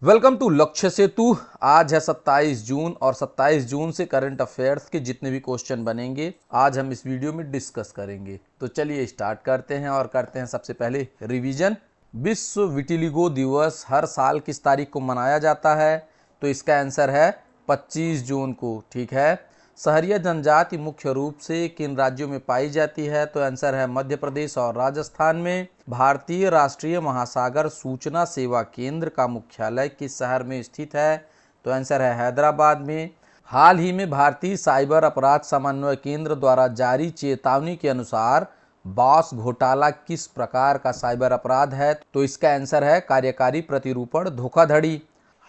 Welcome to लक्ष्य सेतु। आज है 27 जून और 27 जून से करंट अफेयर्स के जितने भी क्वेश्चन बनेंगे आज हम इस वीडियो में डिस्कस करेंगे। तो चलिए स्टार्ट करते हैं और करते हैं सबसे पहले रिवीजन। विश्व विटिलिगो दिवस हर साल किस तारीख को मनाया जाता है? तो इसका आंसर है 25 जून को। ठीक है। सहरिया जनजाति मुख्य रूप से किन राज्यों में पाई जाती है? तो आंसर है मध्य प्रदेश और राजस्थान में। भारतीय राष्ट्रीय महासागर सूचना सेवा केंद्र का मुख्यालय किस शहर में स्थित है? तो आंसर है हैदराबाद में। हाल ही में भारतीय साइबर अपराध समन्वय केंद्र द्वारा जारी चेतावनी के अनुसार बॉस घोटाला किस प्रकार का साइबर अपराध है? तो इसका आंसर है कार्यकारी प्रतिरूपण धोखाधड़ी।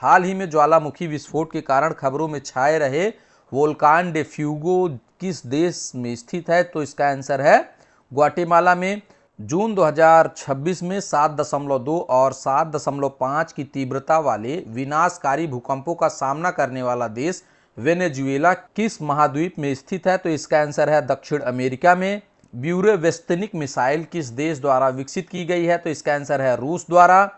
हाल ही में ज्वालामुखी विस्फोट के कारण खबरों में छाए रहे वोल्कान डे फ्यूगो किस देश में स्थित है? तो इसका आंसर है ग्वाटेमाला में। जून 2026 में 7.2 और 7.5 की तीव्रता वाले विनाशकारी भूकंपों का सामना करने वाला देश वेनेजुएला किस महाद्वीप में स्थित है? तो इसका आंसर है दक्षिण अमेरिका में। ब्यूरेवेस्टनिक मिसाइल किस देश द्वारा विकसित की गई है? तो इसका आंसर है रूस द्वारा।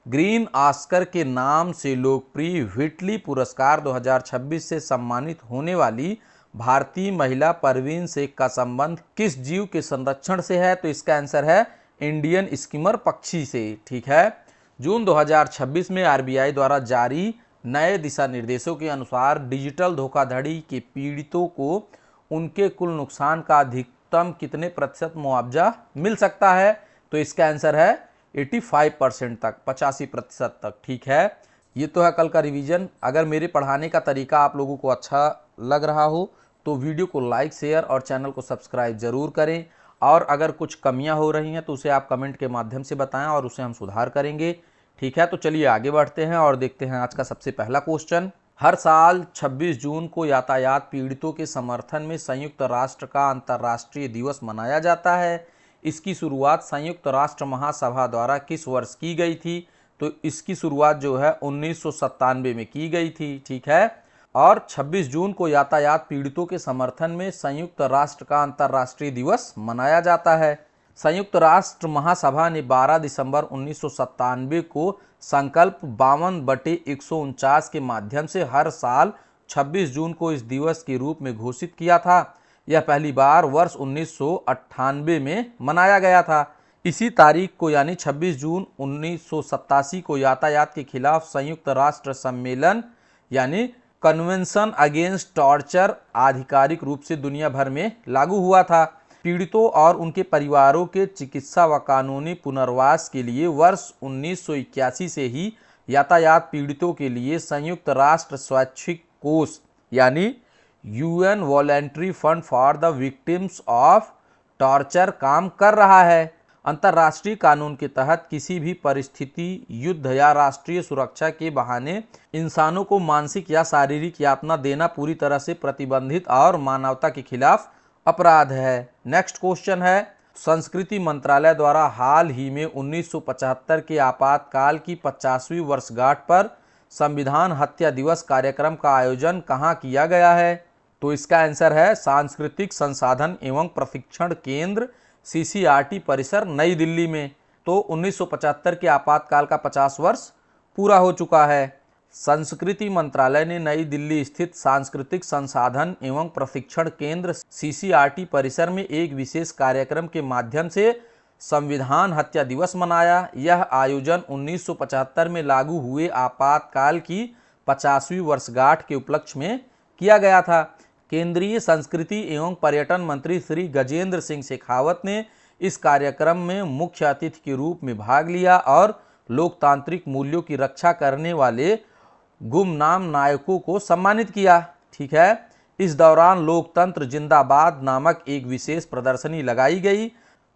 ग्रीन ऑस्कर के नाम से लोकप्रिय व्हिटली पुरस्कार 2026 से सम्मानित होने वाली भारतीय महिला परवीन शेख का संबंध किस जीव के संरक्षण से है? तो इसका आंसर है इंडियन स्किमर पक्षी से। ठीक है। जून 2026 में आरबीआई द्वारा जारी नए दिशा निर्देशों के अनुसार डिजिटल धोखाधड़ी के पीड़ितों को उनके कुल नुकसान का अधिकतम कितने प्रतिशत मुआवजा मिल सकता है? तो इसका आंसर है 85% तक, 85% तक। ठीक है। ये तो है कल का रिवीजन। अगर मेरे पढ़ाने का तरीका आप लोगों को अच्छा लग रहा हो तो वीडियो को लाइक, शेयर और चैनल को सब्सक्राइब जरूर करें। और अगर कुछ कमियां हो रही हैं तो उसे आप कमेंट के माध्यम से बताएं और उसे हम सुधार करेंगे। ठीक है। तो चलिए आगे बढ़ते हैं और देखते हैं आज का सबसे पहला क्वेश्चन। हर साल 26 जून को यातायात पीड़ितों के समर्थन में संयुक्त राष्ट्र का अंतर्राष्ट्रीय दिवस मनाया जाता है। इसकी शुरुआत संयुक्त राष्ट्र महासभा द्वारा किस वर्ष की गई थी? तो इसकी शुरुआत जो है 1997 में की गई थी। ठीक है। और 26 जून को यातायात पीड़ितों के समर्थन में संयुक्त राष्ट्र का अंतर्राष्ट्रीय दिवस मनाया जाता है। संयुक्त राष्ट्र महासभा ने 12 दिसंबर 1997 को संकल्प 52/149 के माध्यम से हर साल 26 जून को इस दिवस के रूप में घोषित किया था। यह पहली बार वर्ष 1998 में मनाया गया था। इसी तारीख को यानी 26 जून 1987 को यातायात के खिलाफ संयुक्त राष्ट्र सम्मेलन यानी कन्वेंशन अगेंस्ट टॉर्चर आधिकारिक रूप से दुनिया भर में लागू हुआ था। पीड़ितों और उनके परिवारों के चिकित्सा व कानूनी पुनर्वास के लिए वर्ष 1981 से ही यातायात पीड़ितों के लिए संयुक्त राष्ट्र स्वैच्छिक कोष यानी UN voluntary fund for the victims of torture काम कर रहा है। अंतर्राष्ट्रीय कानून के तहत किसी भी परिस्थिति, युद्ध या राष्ट्रीय सुरक्षा के बहाने इंसानों को मानसिक या शारीरिक यातना देना पूरी तरह से प्रतिबंधित और मानवता के खिलाफ अपराध है। नेक्स्ट क्वेश्चन है, संस्कृति मंत्रालय द्वारा हाल ही में 1975 के आपातकाल की 50वीं वर्षगांठ पर संविधान हत्या दिवस कार्यक्रम का आयोजन कहाँ किया गया है? तो इसका आंसर है सांस्कृतिक संसाधन एवं प्रशिक्षण केंद्र CCRT परिसर नई दिल्ली में। तो 1975 के आपातकाल का 50 वर्ष पूरा हो चुका है। संस्कृति मंत्रालय ने नई दिल्ली स्थित सांस्कृतिक संसाधन एवं प्रशिक्षण केंद्र CCRT परिसर में एक विशेष कार्यक्रम के माध्यम से संविधान हत्या दिवस मनाया। यह आयोजन 1975 में लागू हुए आपातकाल की 50वीं वर्षगांठ के उपलक्ष्य में किया गया था। केंद्रीय संस्कृति एवं पर्यटन मंत्री श्री गजेंद्र सिंह शेखावत ने इस कार्यक्रम में मुख्य अतिथि के रूप में भाग लिया और लोकतांत्रिक मूल्यों की रक्षा करने वाले गुमनाम नायकों को सम्मानित किया। ठीक है। इस दौरान लोकतंत्र जिंदाबाद नामक एक विशेष प्रदर्शनी लगाई गई।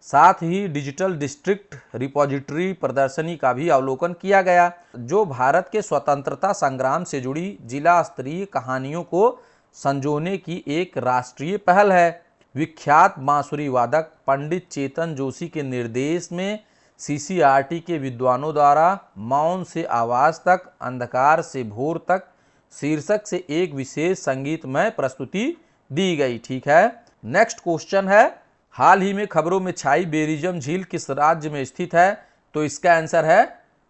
साथ ही डिजिटल डिस्ट्रिक्ट रिपोजिटरी प्रदर्शनी का भी अवलोकन किया गया, जो भारत के स्वतंत्रता संग्राम से जुड़ी जिला स्तरीय कहानियों को संजोने की एक राष्ट्रीय पहल है। विख्यात बांसुरी वादक पंडित चेतन जोशी के निर्देश में CCRT के विद्वानों द्वारा मौन से आवाज तक, अंधकार से भोर तक शीर्षक से एक विशेष संगीतमय प्रस्तुति दी गई। ठीक है। नेक्स्ट क्वेश्चन है, हाल ही में खबरों में छाई बेरिजम झील किस राज्य में स्थित है? तो इसका आंसर है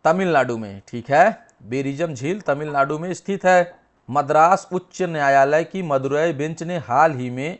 तमिलनाडु में। ठीक है, बेरिजम झील तमिलनाडु में स्थित है। मद्रास उच्च न्यायालय की मदुरई बेंच ने हाल ही में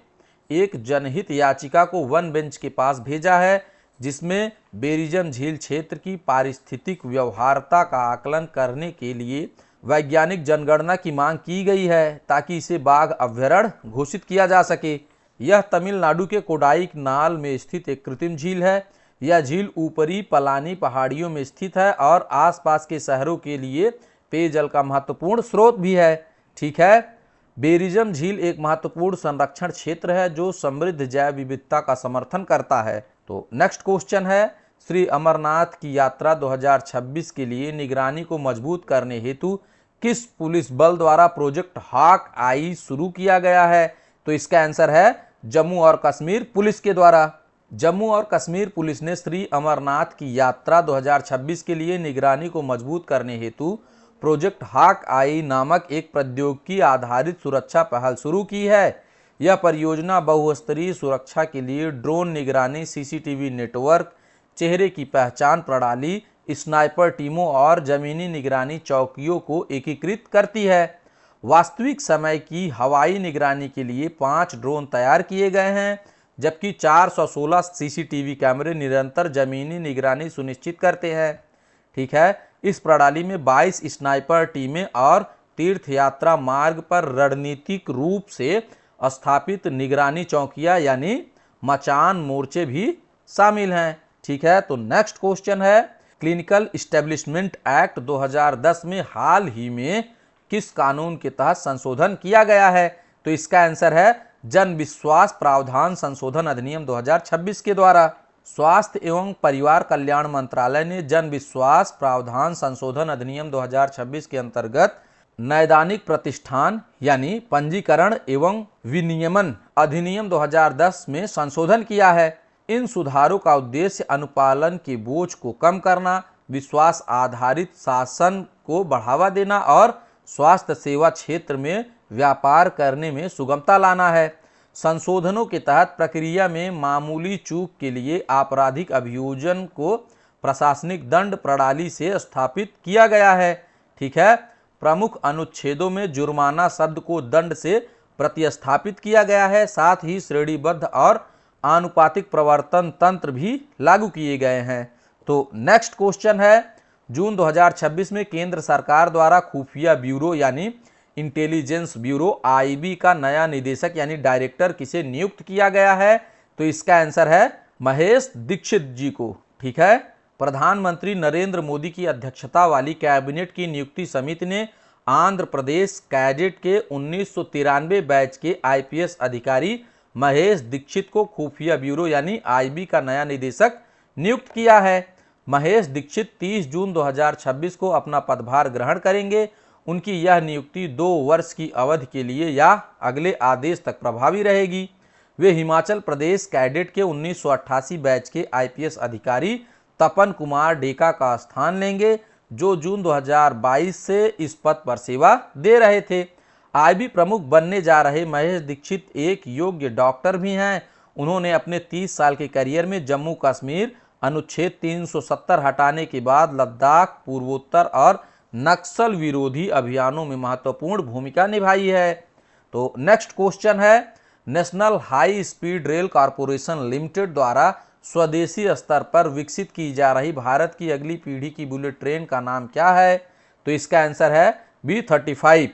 एक जनहित याचिका को वन बेंच के पास भेजा है, जिसमें बेरिजम झील क्षेत्र की पारिस्थितिक व्यवहार्यता का आकलन करने के लिए वैज्ञानिक जनगणना की मांग की गई है, ताकि इसे बाघ अभयारण्य घोषित किया जा सके। यह तमिलनाडु के कोडाईकनाल में स्थित एक कृत्रिम झील है। यह झील ऊपरी पलानी पहाड़ियों में स्थित है और आसपास के शहरों के लिए पेयजल का महत्वपूर्ण स्रोत भी है। ठीक है, बेरिजम झील एक महत्वपूर्ण संरक्षण क्षेत्र है जो समृद्ध जैव विविधता का समर्थन करता है। तो नेक्स्ट क्वेश्चन है, श्री अमरनाथ की यात्रा 2026 के लिए निगरानी को मजबूत करने हेतु किस पुलिस बल द्वारा प्रोजेक्ट हॉक आई शुरू किया गया है? तो इसका आंसर है जम्मू और कश्मीर पुलिस के द्वारा। जम्मू और कश्मीर पुलिस ने श्री अमरनाथ की यात्रा 2026 के लिए निगरानी को मजबूत करने हेतु प्रोजेक्ट हॉक आई नामक एक प्रौद्योगिकी आधारित सुरक्षा पहल शुरू की है। यह परियोजना बहुस्तरीय सुरक्षा के लिए ड्रोन निगरानी, सीसीटीवी नेटवर्क, चेहरे की पहचान प्रणाली, स्नाइपर टीमों और जमीनी निगरानी चौकियों को एकीकृत करती है। वास्तविक समय की हवाई निगरानी के लिए 5 ड्रोन तैयार किए गए हैं, जबकि 416 सीसीटीवी कैमरे निरंतर जमीनी निगरानी सुनिश्चित करते हैं। ठीक है, इस प्रणाली में 22 स्नाइपर टीमें और तीर्थयात्रा मार्ग पर रणनीतिक रूप से स्थापित निगरानी चौकियां यानी मचान मोर्चे भी शामिल हैं। ठीक है, तो नेक्स्ट क्वेश्चन है, क्लिनिकल इस्टेब्लिशमेंट एक्ट 2010 में हाल ही में किस कानून के तहत संशोधन किया गया है? तो इसका आंसर है जन विश्वास प्रावधान संशोधन अधिनियम 2026 के द्वारा। स्वास्थ्य एवं परिवार कल्याण मंत्रालय ने जन विश्वास प्रावधान संशोधन अधिनियम 2026 के अंतर्गत नैदानिक प्रतिष्ठान यानी पंजीकरण एवं विनियमन अधिनियम 2010 में संशोधन किया है। इन सुधारों का उद्देश्य अनुपालन के बोझ को कम करना, विश्वास आधारित शासन को बढ़ावा देना और स्वास्थ्य सेवा क्षेत्र में व्यापार करने में सुगमता लाना है। संशोधनों के तहत प्रक्रिया में मामूली चूक के लिए आपराधिक अभियोजन को प्रशासनिक दंड प्रणाली से स्थापित किया गया है। ठीक है, प्रमुख अनुच्छेदों में जुर्माना शब्द को दंड से प्रतिस्थापित किया गया है। साथ ही श्रेणीबद्ध और आनुपातिक प्रवर्तन तंत्र भी लागू किए गए हैं। तो नेक्स्ट क्वेश्चन है, जून 2026 में केंद्र सरकार द्वारा खुफिया ब्यूरो यानी इंटेलिजेंस ब्यूरो आईबी का नया निदेशक यानी डायरेक्टर किसे नियुक्त किया गया है? तो इसका आंसर है महेश दीक्षित जी को। ठीक है, प्रधानमंत्री नरेंद्र मोदी की अध्यक्षता वाली कैबिनेट की नियुक्ति समिति ने आंध्र प्रदेश कैडेट के 1993 बैच के आईपीएस अधिकारी महेश दीक्षित को खुफिया ब्यूरो यानी आईबी का नया निदेशक नियुक्त किया है। महेश दीक्षित 30 जून 2026 को अपना पदभार ग्रहण करेंगे। उनकी यह नियुक्ति 2 वर्ष की अवधि के लिए या अगले आदेश तक प्रभावी रहेगी। वे हिमाचल प्रदेश कैडेट के 1988 बैच के आईपीएस अधिकारी तपन कुमार डेका का स्थान लेंगे, जो जून 2022 से इस पद पर सेवा दे रहे थे। आईबी प्रमुख बनने जा रहे महेश दीक्षित एक योग्य डॉक्टर भी हैं। उन्होंने अपने 30 साल के करियर में जम्मू कश्मीर अनुच्छेद 370 हटाने के बाद लद्दाख, पूर्वोत्तर और नक्सल विरोधी अभियानों में महत्वपूर्ण भूमिका निभाई है। तो नेक्स्ट क्वेश्चन है, national high speed rail corporation limited द्वारा स्वदेशी स्तर पर विकसित की जा रही भारत की अगली पीढ़ी की बुलेट ट्रेन का नाम क्या है? तो इसका आंसर है B35।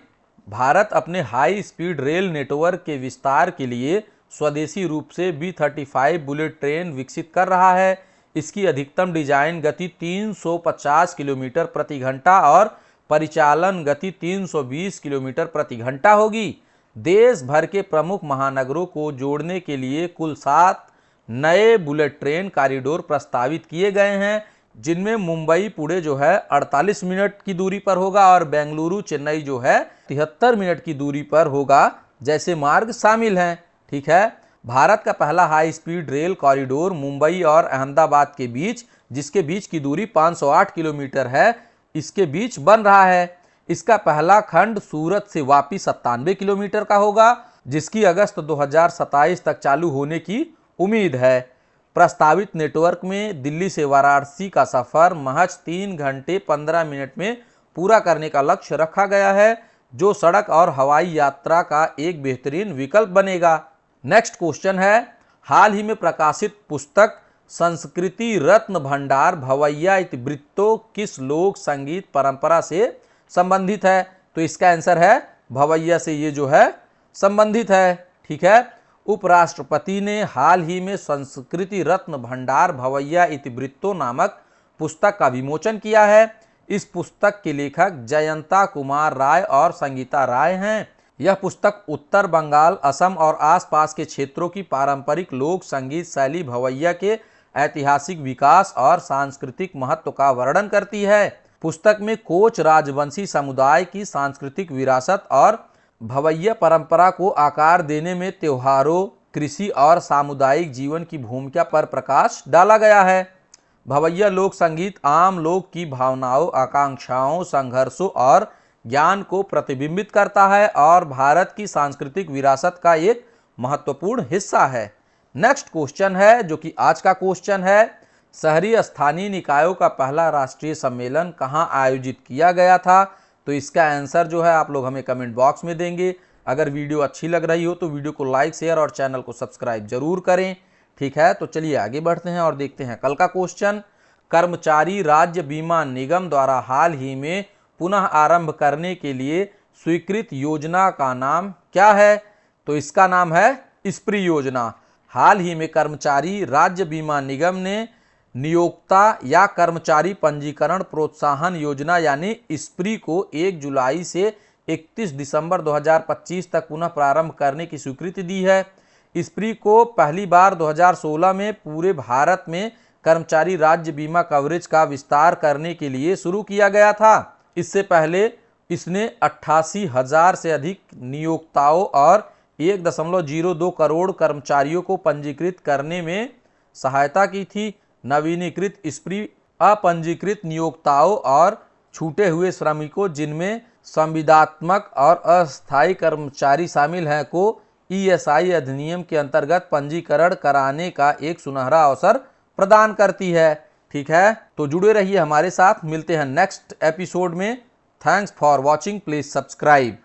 भारत अपने हाई स्पीड रेल नेटवर्क के विस्तार के लिए स्वदेशी रूप से B35 बुलेट ट्रेन विकसित कर रहा है। इसकी अधिकतम डिजाइन गति 350 किलोमीटर प्रति घंटा और परिचालन गति 320 किलोमीटर प्रति घंटा होगी। देश भर के प्रमुख महानगरों को जोड़ने के लिए कुल 7 नए बुलेट ट्रेन कॉरिडोर प्रस्तावित किए गए हैं, जिनमें मुंबई पुणे जो है 48 मिनट की दूरी पर होगा और बेंगलुरु चेन्नई जो है 73 मिनट की दूरी पर होगा, जैसे मार्ग शामिल हैं। ठीक है, भारत का पहला high speed rail corridor Mumbai और अहमदाबाद के बीच, जिसके बीच की दूरी 508 किलोमीटर है, इसके बीच बन रहा है। इसका पहला खंड सूरत से वापी 97 किलोमीटर का होगा, जिसकी अगस्त 2027 तक चालू होने की उम्मीद है। प्रस्तावित नेटवर्क में दिल्ली से वाराणसी का सफर महज 3 घंटे 15 मिनट में पूरा करने का लक्ष्य रखा गया है, जो सड़क और हवाई यात्रा का एक बेहतरीन विकल्प बनेगा। नेक्स्ट क्वेश्चन है, हाल ही में प्रकाशित पुस्तक संस्कृति रत्न भंडार भवैया इतिवृत्तो किस लोक संगीत परंपरा से संबंधित है? तो इसका आंसर है भवैया से ये जो है संबंधित है। ठीक है। उपराष्ट्रपति ने हाल ही में संस्कृति रत्न भंडार भवैया इतिवृत्तो नामक पुस्तक का विमोचन किया है। इस पुस्तक के लेखक जयंता कुमार राय और संगीता राय हैं। यह पुस्तक उत्तर बंगाल, असम और आसपास के क्षेत्रों की पारंपरिक लोक संगीत शैली भवैया के ऐतिहासिक विकास और सांस्कृतिक महत्व का वर्णन करती है। पुस्तक में कोच राजवंशी समुदाय की सांस्कृतिक विरासत और भवैया परंपरा को आकार देने में त्योहारों, कृषि और सामुदायिक जीवन की भूमिका पर प्रकाश डाला गया है। भवैया लोक संगीत आम लोग की भावनाओं, आकांक्षाओं, संघर्षों और ज्ञान को प्रतिबिंबित करता है और भारत की सांस्कृतिक विरासत का एक महत्वपूर्ण हिस्सा है। नेक्स्ट क्वेश्चन है, जो कि आज का क्वेश्चन है, शहरी स्थानीय निकायों का पहला राष्ट्रीय सम्मेलन कहां आयोजित किया गया था? तो इसका आंसर जो है आप लोग हमें कमेंट बॉक्स में देंगे। अगर वीडियो अच्छी लग रही हो तो वीडियो को लाइक, शेयर और चैनल को सब्सक्राइब जरूर करें। ठीक है, तो चलिए आगे बढ़ते हैं और देखते हैं कल का क्वेश्चन। कर्मचारी राज्य बीमा निगम द्वारा हाल ही में पुनः आरंभ करने के लिए स्वीकृत योजना का नाम क्या है? तो इसका नाम है स्प्री योजना। हाल ही में कर्मचारी राज्य बीमा निगम ने नियोक्ता या कर्मचारी पंजीकरण प्रोत्साहन योजना यानी स्प्री को 1 जुलाई से 31 दिसंबर 2025 तक पुनः प्रारंभ करने की स्वीकृति दी है। स्प्री को पहली बार 2016 में पूरे भारत में कर्मचारी राज्य बीमा कवरेज का विस्तार करने के लिए शुरू किया गया था। इससे पहले इसने 88,000 से अधिक नियोक्ताओं और 1.02 करोड़ कर्मचारियों को पंजीकृत करने में सहायता की थी। नवीनीकृत स्प्री अपंजीकृत नियोक्ताओं और छूटे हुए श्रमिकों, जिनमें संविदात्मक और अस्थायी कर्मचारी शामिल हैं, को ESI अधिनियम के अंतर्गत पंजीकरण कराने का एक सुनहरा अवसर प्रदान करती है। ठीक है, तो जुड़े रहिए हमारे साथ। मिलते हैं नेक्स्ट एपिसोड में। Thanks for watching. Please subscribe.